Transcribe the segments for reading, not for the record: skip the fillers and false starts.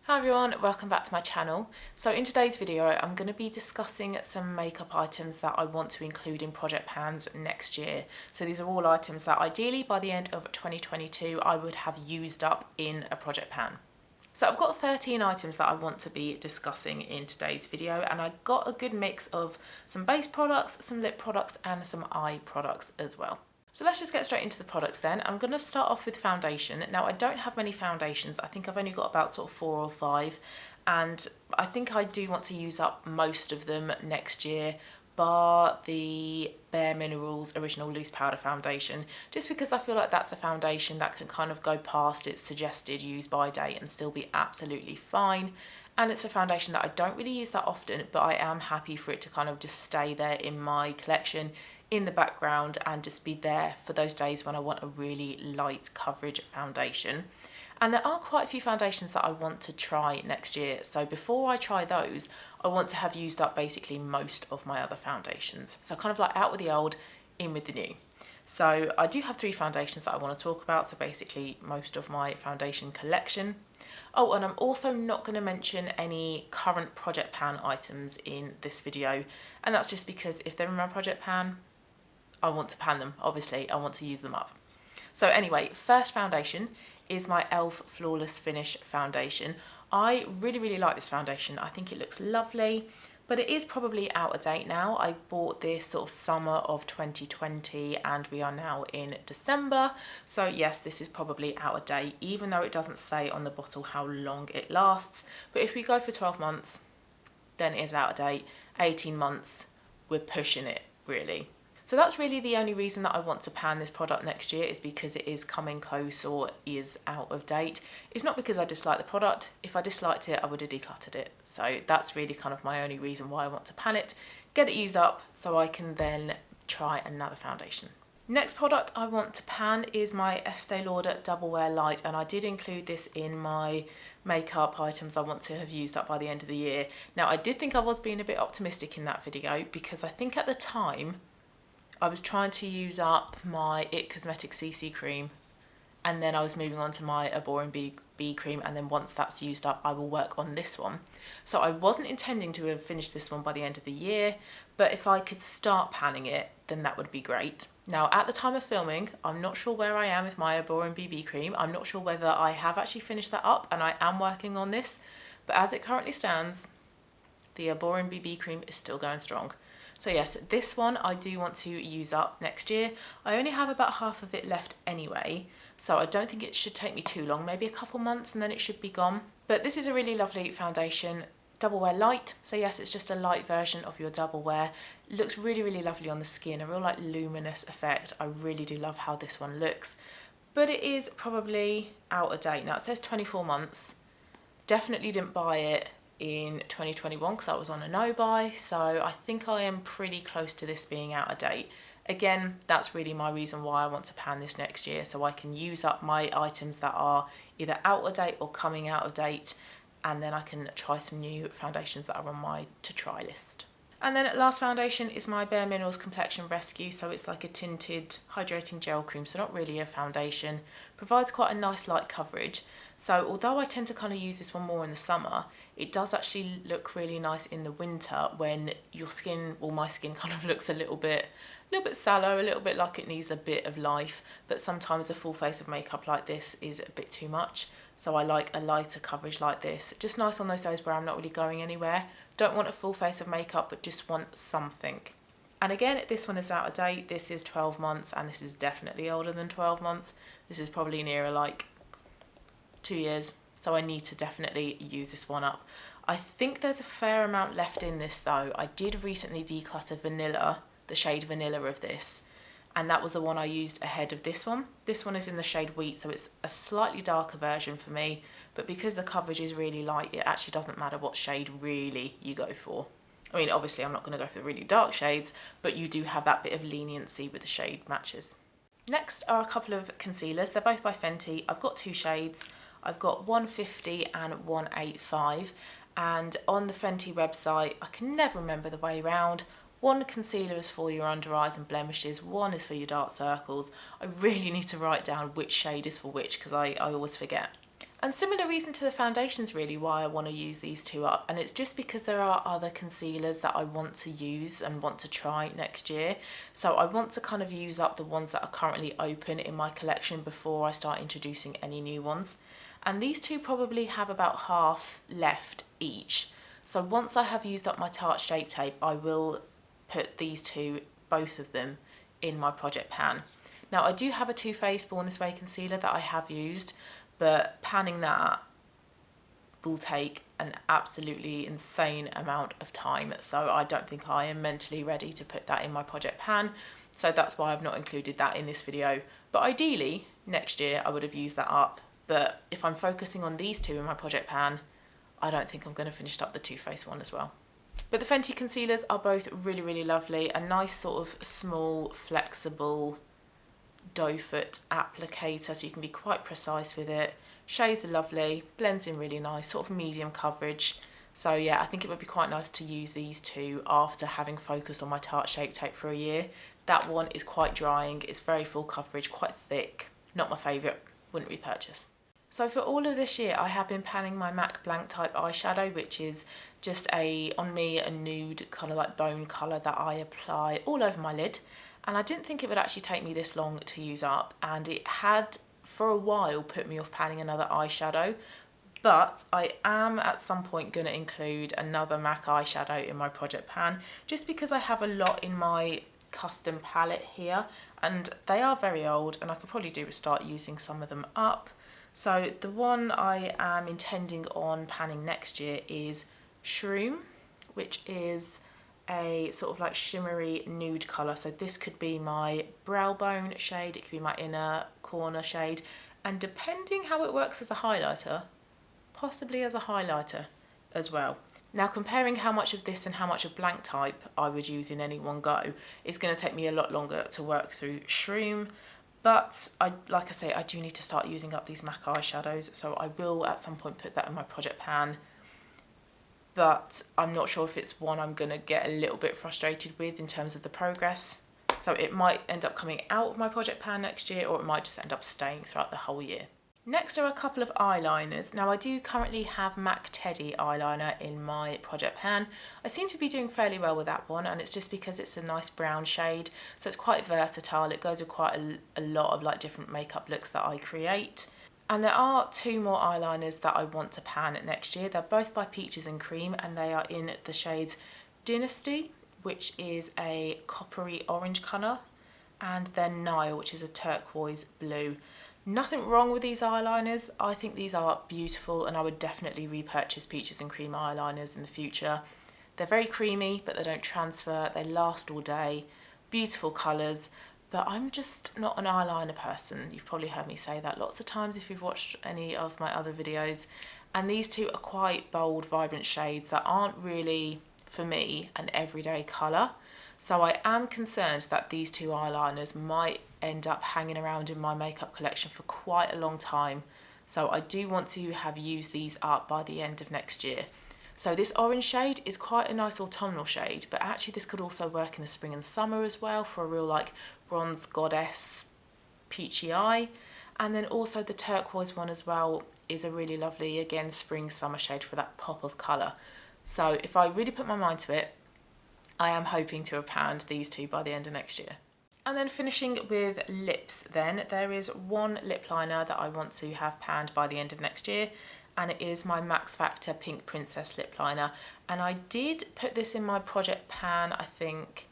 Hi everyone, welcome back to my channel. So in today's video I'm going to be discussing some makeup items that I want to include in project pans next year. So these are all items that ideally by the end of 2022 I would have used up in a project pan. So I've got 13 items that I want to be discussing in today's video, and I got a good mix of some base products, some lip products and some eye products as well. So let's just get straight into the products then. I'm going to start off with foundation. Now I don't have many foundations. I think I've only got about sort of 4 or 5, and I think I do want to use up most of them next year, bar the bareMinerals Original Loose Powder Foundation, just because I feel like that's a foundation that can kind of go past its suggested use by date and still be absolutely fine. And it's a foundation that I don't really use that often, but I am happy for it to kind of just stay there in my collection in the background and just be there for those days when I want a really light coverage foundation. And there are quite a few foundations that I want to try next year, so before I try those I want to have used up basically most of my other foundations. So kind of like out with the old, in with the new. So I do have 3 foundations that I want to talk about, so basically most of my foundation collection. Oh, and I'm also not going to mention any current project pan items in this video, and that's just because if they're in my project pan, I want to pan them, obviously, I want to use them up. So anyway, first foundation is my e.l.f. Flawless Finish foundation. I really like this foundation. I think it looks lovely, but it is probably out of date now. I bought this sort of summer of 2020 and we are now in December. So yes, this is probably out of date, even though it doesn't say on the bottle how long it lasts. But if we go for 12 months, then it is out of date. 18 months, we're pushing it really. So that's really the only reason that I want to pan this product next year, is because it is coming close or is out of date. It's not because I dislike the product. If I disliked it, I would have decluttered it. So that's really kind of my only reason why I want to pan it, get it used up so I can then try another foundation. Next product I want to pan is my Estee Lauder Double Wear Light, and I did include this in my makeup items I want to have used up by the end of the year. Now I did think I was being a bit optimistic in that video, because I think at the time I was trying to use up my IT Cosmetics CC cream, and then I was moving on to my Boring BB cream, and then once that's used up I will work on this one. So I wasn't intending to have finished this one by the end of the year, but if I could start panning it then that would be great. Now at the time of filming I'm not sure where I am with my Boring BB cream. I'm not sure whether I have actually finished that up, and I am working on this, but as it currently stands the Boring BB cream is still going strong. So yes, this one I do want to use up next year. I only have about half of it left anyway, so I don't think it should take me too long, maybe a couple months and then it should be gone. But this is a really lovely foundation, Double Wear Light. So yes, it's just a light version of your Double Wear. It looks really lovely on the skin, a real like luminous effect. I really do love how this one looks, but it is probably out of date. Now it says 24 months. Definitely didn't buy it in 2021 because I was on a no buy, so I think I am pretty close to this being out of date. Again, that's really my reason why I want to pan this next year, so I can use up my items that are either out of date or coming out of date, and then I can try some new foundations that are on my to try list. And then last foundation is my bareMinerals Complexion Rescue. So it's like a tinted hydrating gel cream, so not really a foundation. Provides quite a nice light coverage. So although I tend to kind of use this one more in the summer, it does actually look really nice in the winter when your skin, well my skin kind of looks a little bit sallow, a little bit like it needs a bit of life, but sometimes a full face of makeup like this is a bit too much. So I like a lighter coverage like this, just nice on those days where I'm not really going anywhere. Don't want a full face of makeup, but just want something. And again, this one is out of date. This is 12 months, and this is definitely older than 12 months. This is probably nearer like 2 years, so I need to definitely use this one up. I think there's a fair amount left in this though. I did recently declutter Vanilla, the shade Vanilla of this, and that was the one I used ahead of this one. This one is in the shade Wheat, so it's a slightly darker version for me, but because the coverage is really light, it actually doesn't matter what shade really you go for. I mean, obviously I'm not going to go for the really dark shades, but you do have that bit of leniency with the shade matches. Next are a couple of concealers. They're both by Fenty. I've got 2 shades. I've got 150 and 185, and on the Fenty website, I can never remember the way around. One concealer is for your under eyes and blemishes, one is for your dark circles. I really need to write down which shade is for which because I always forget. And similar reason to the foundations really why I want to use these two up, and it's just because there are other concealers that I want to use and want to try next year. So I want to kind of use up the ones that are currently open in my collection before I start introducing any new ones. And these two probably have about half left each. So once I have used up my Tarte Shape Tape, I will put these two, both of them, in my project pan. Now I do have a Too Faced Born This Way concealer that I have used, but panning that will take an absolutely insane amount of time, so I don't think I am mentally ready to put that in my project pan, so that's why I've not included that in this video. But ideally next year I would have used that up, but if I'm focusing on these two in my project pan, I don't think I'm going to finish up the Too Faced one as well. But the Fenty concealers are both really, really lovely. A nice sort of small, flexible doe foot applicator, so you can be quite precise with it. Shades are lovely, blends in really nice, sort of medium coverage. So yeah, I think it would be quite nice to use these two after having focused on my Tarte Shape Tape for a year. That one is quite drying, it's very full coverage, quite thick. Not my favourite, wouldn't repurchase. So for all of this year, I have been panning my MAC Blank Type eyeshadow, which is just on me a nude kind of like bone colour that I apply all over my lid. And I didn't think it would actually take me this long to use up, and it had for a while put me off panning another eyeshadow, but I am at some point going to include another MAC eyeshadow in my project pan, just because I have a lot in my custom palette here and they are very old, and I could probably do with start using some of them up. So the one I am intending on panning next year is Shroom, which is a sort of like shimmery nude colour. So this could be my brow bone shade, it could be my inner corner shade, and depending how it works as a highlighter, possibly as a highlighter as well. Now comparing how much of this and how much of Blank Type I would use in any one go is going to take me a lot longer to work through Shroom, but like I say, I do need to start using up these MAC eyeshadows, so I will at some point put that in my project pan. But I'm not sure if it's one I'm going to get a little bit frustrated with in terms of the progress. So it might end up coming out of my project pan next year, or it might just end up staying throughout the whole year. Next are a couple of eyeliners. Now I do currently have MAC Teddy eyeliner in my project pan. I seem to be doing fairly well with that one, and it's just because it's a nice brown shade. So it's quite versatile. It goes with quite a lot of like different makeup looks that I create. And there are two more eyeliners that I want to pan next year. They're both by Peaches and Cream, and they are in the shades Dynasty, which is a coppery orange colour, and then Nile, which is a turquoise blue. Nothing wrong with these eyeliners. I think these are beautiful, and I would definitely repurchase Peaches and Cream eyeliners in the future. They're very creamy, but they don't transfer. They last all day. Beautiful colours. But I'm just not an eyeliner person. You've probably heard me say that lots of times if you've watched any of my other videos. And these two are quite bold, vibrant shades that aren't really, for me, an everyday colour. So I am concerned that these two eyeliners might end up hanging around in my makeup collection for quite a long time. So I do want to have used these up by the end of next year. So this orange shade is quite a nice autumnal shade, but actually this could also work in the spring and summer as well for a real like bronze goddess peachy eye. And then also the turquoise one as well is a really lovely, again, spring summer shade for that pop of colour. So if I really put my mind to it, I am hoping to have panned these two by the end of next year. And then finishing with lips then, there is one lip liner that I want to have panned by the end of next year, and it is my Max Factor Pink Princess lip liner. And I did put this in my project pan, I think,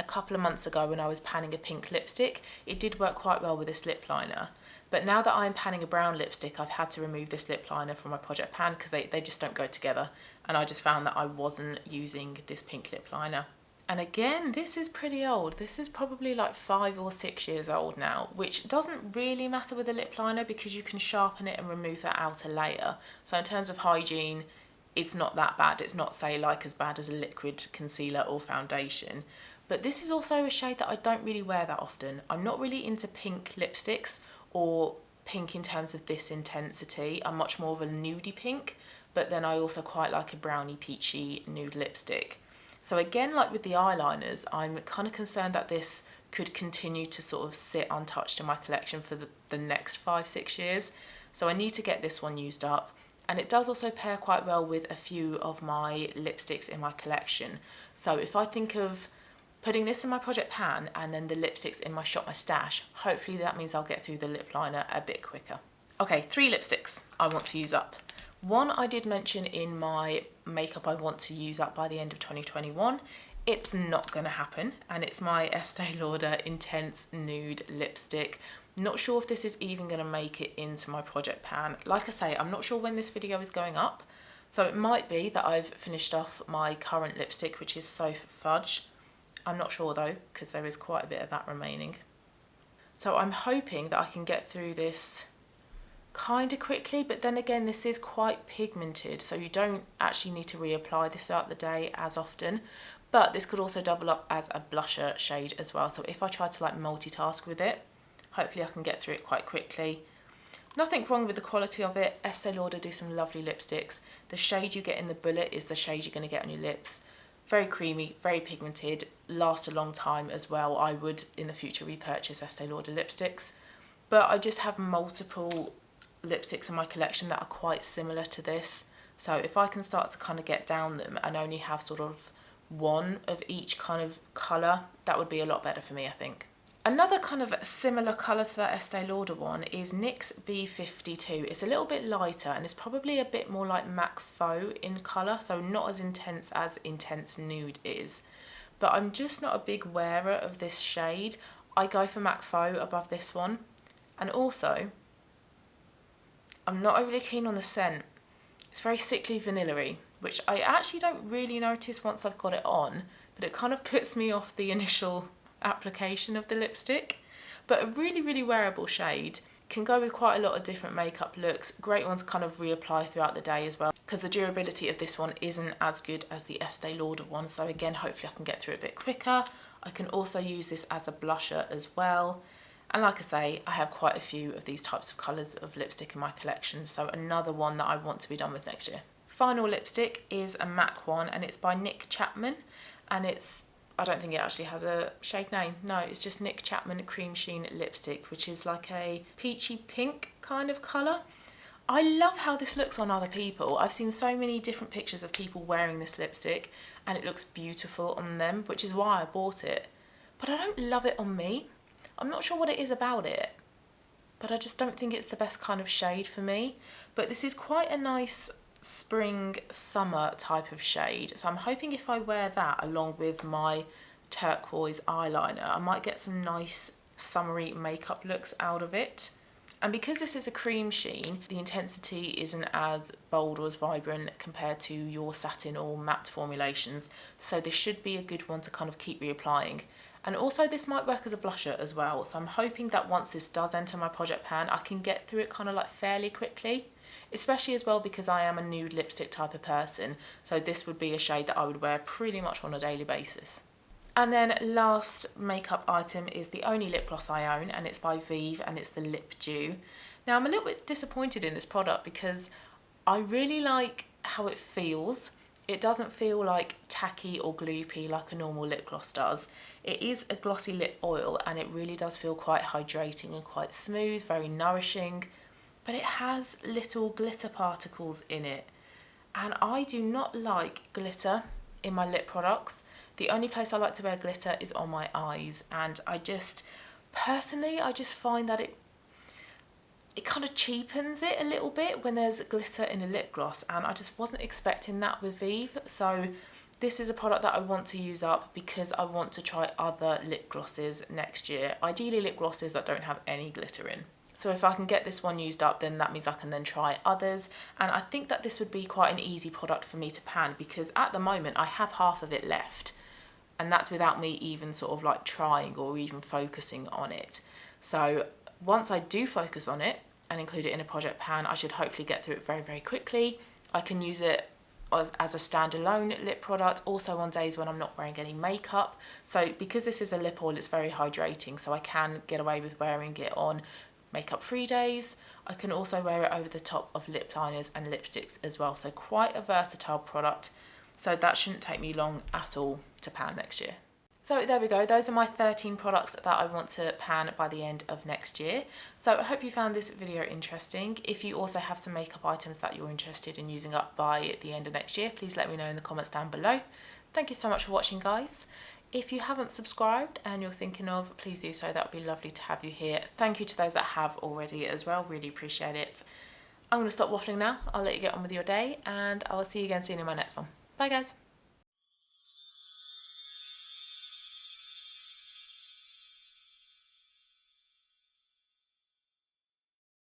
a couple of months ago when I was panning a pink lipstick. It did work quite well with this lip liner. But now that I'm panning a brown lipstick, I've had to remove this lip liner from my project pan because they just don't go together. And I just found that I wasn't using this pink lip liner. And again, this is pretty old. This is probably like 5 or 6 years old now, which doesn't really matter with a lip liner because you can sharpen it and remove that outer layer. So in terms of hygiene, it's not that bad. It's not, say, like as bad as a liquid concealer or foundation. But this is also a shade that I don't really wear that often. I'm not really into pink lipsticks or pink in terms of this intensity. I'm much more of a nudie pink, but then I also quite like a brownie peachy nude lipstick. So again, like with the eyeliners, I'm kind of concerned that this could continue to sort of sit untouched in my collection for the next 5-6 years. So I need to get this one used up. And it does also pair quite well with a few of my lipsticks in my collection. So if I think of putting this in my project pan and then the lipsticks in my Shop My Stash, hopefully that means I'll get through the lip liner a bit quicker. Okay, 3 lipsticks I want to use up. One I did mention in my makeup I want to use up by the end of 2021. It's not going to happen, and it's my Estee Lauder Intense Nude lipstick. Not sure if this is even going to make it into my project pan. Like I say, I'm not sure when this video is going up, so it might be that I've finished off my current lipstick, which is So Fudge. I'm not sure though, because there is quite a bit of that remaining. So I'm hoping that I can get through this kind of quickly, but then again, this is quite pigmented, so you don't actually need to reapply this throughout the day as often. But this could also double up as a blusher shade as well. So if I try to like multitask with it, hopefully I can get through it quite quickly. Nothing wrong with the quality of it. Estee Lauder do some lovely lipsticks. The shade you get in the bullet is the shade you're going to get on your lips. Very creamy, very pigmented, last a long time as well. I would in the future repurchase Estee Lauder lipsticks. But I just have multiple lipsticks in my collection that are quite similar to this. So if I can start to kind of get down them and only have sort of one of each kind of colour, that would be a lot better for me, I think. Another kind of similar colour to that Estee Lauder one is Nyx B52. It's a little bit lighter and it's probably a bit more like MAC Faux in colour, so not as Intense Nude is. But I'm just not a big wearer of this shade. I go for MAC Faux above this one. And also, I'm not overly keen on the scent. It's very sickly vanilla-y, which I actually don't really notice once I've got it on, but it kind of puts me off the initial application of the lipstick. But a really, really wearable shade. Can go with quite a lot of different makeup looks. Great one to kind of reapply throughout the day as well, because the durability of this one isn't as good as the Estee Lauder one. So again, hopefully I can get through it a bit quicker. I can also use this as a blusher as well. And like I say, I have quite a few of these types of colours of lipstick in my collection, so another one that I want to be done with next year. Final lipstick is a MAC one, and it's by Nic Chapman, and I don't think it actually has a shade name. No, it's just Nic Chapman Cream Sheen Lipstick, which is like a peachy pink kind of colour. I love how this looks on other people. I've seen so many different pictures of people wearing this lipstick, and it looks beautiful on them, which is why I bought it. But I don't love it on me. I'm not sure what it is about it, but I just don't think it's the best kind of shade for me. But this is quite a nice spring summer type of shade, so I'm hoping if I wear that along with my turquoise eyeliner, I might get some nice summery makeup looks out of it. And because this is a cream sheen, the intensity isn't as bold or as vibrant compared to your satin or matte formulations, so this should be a good one to kind of keep reapplying. And also this might work as a blusher as well, so I'm hoping that once this does enter my project pan, I can get through it kind of like fairly quickly, especially as well because I am a nude lipstick type of person, so this would be a shade that I would wear pretty much on a daily basis. And then last makeup item is the only lip gloss I own, and it's by Vieve, and it's the Lip Dew. Now I'm a little bit disappointed in this product because I really like how it feels. It doesn't feel like tacky or gloopy like a normal lip gloss does. It is a glossy lip oil and it really does feel quite hydrating and quite smooth, very nourishing, but it has little glitter particles in it. And I do not like glitter in my lip products. The only place I like to wear glitter is on my eyes, and I just find that it kind of cheapens it a little bit when there's glitter in a lip gloss, and I just wasn't expecting that with Vieve. So this is a product that I want to use up because I want to try other lip glosses next year. Ideally lip glosses that don't have any glitter in. So if I can get this one used up, then that means I can then try others. And I think that this would be quite an easy product for me to pan because at the moment I have half of it left. And that's without me even sort of like trying or even focusing on it. So once I do focus on it and include it in a project pan, I should hopefully get through it very, very quickly. I can use it as a standalone lip product, also on days when I'm not wearing any makeup. So because this is a lip oil, it's very hydrating, so I can get away with wearing it on makeup-free days. I can also wear it over the top of lip liners and lipsticks as well, so quite a versatile product. So that shouldn't take me long at all to pan next year. So there we go, those are my 13 products that I want to pan by the end of next year. So I hope you found this video interesting. If you also have some makeup items that you're interested in using up by the end of next year, please let me know in the comments down below. Thank you so much for watching, guys. If you haven't subscribed and you're thinking of, please do so. That would be lovely to have you here. Thank you to those that have already as well, really appreciate it. I'm going to stop waffling now. I'll let you get on with your day and I will see you again soon in my next one. Bye guys.